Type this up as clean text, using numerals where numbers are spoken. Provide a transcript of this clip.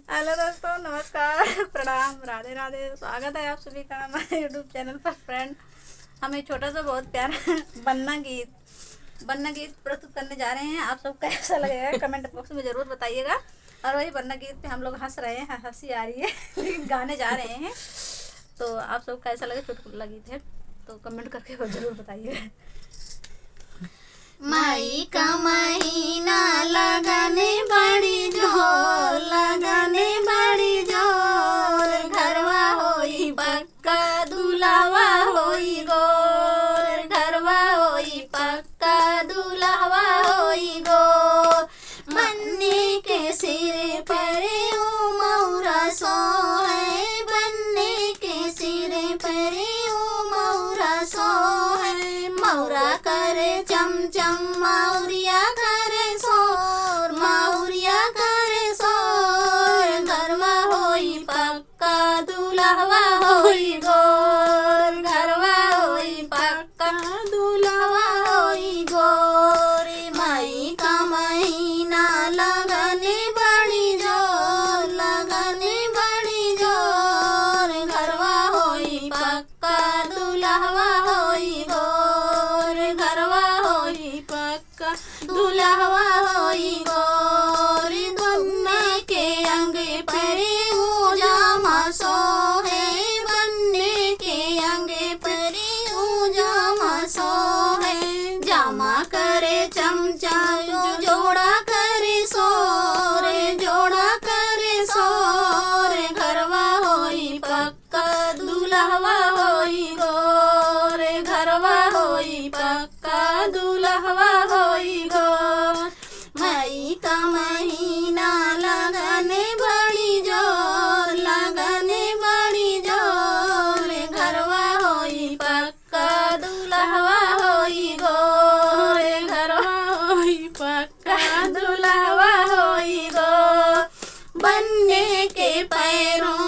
Hello दोस्तों, नमस्कार, प्रणाम, राधे राधे। स्वागत है आप सभी का हमारे यूट्यूब चैनल पर। फ्रेंड, हम एक छोटा सा बहुत प्यारा बन्ना गीत प्रस्तुत करने जा रहे हैं। आप सब कैसा लगेगा कमेंट बॉक्स में ज़रूर बताइएगा। और वही बन्ना गीत पे हम लोग हंस रहे हैं, हंसी आ रही है लेकिन गाने जा रहे हैं। तो आप सब कैसा लगे, चुटकुला गीत है तो कमेंट करके वो ज़रूर बताइएगा। मई का महीना लगाने बड़ी जोर, लगाने बड़ी जोर, घरवा होई पक्का दुल्हवा होई गोर, घरवा होई पक्का दुल्हवा होई गोर। बन्ने के सिर पर ओ मौरा सोहे, बन्ने के सिर पर ओ मौरा सोहे, मौरा करे चमचम मौरिया करे शोर, मौरिया करे शोर, घरवा होई पक्का दुल्हवा होई गोर, घरवा होई पक्का दुल्हवा होई गोर। मई का महीना लगाने बड़ी जोर, लगाने बड़ी जोर, घरवा होई पक्का दुल्हवा होई गोर, घरवा होई पक्का दुल्हवा होई गोर। बन्ने के अंगे परे वो जामा सोहे, बन्ने के अंगे परे वो जामा सोहे, जामा करे चमचा जोड़ा करे सोर, जोड़ा करे सोर, घरवा होई पक्का दुल्हवा होई गोर, घरवा होई पक्का दुल्हवा होई गोर। मई का महीना लगाने बड़ी जोर, लगाने बड़ी जोर, घरवा होई पक्का दुल्हवा होई गोर, घरवा होई पक्का दुल्हवा होई गोर। बन्ने के पैरों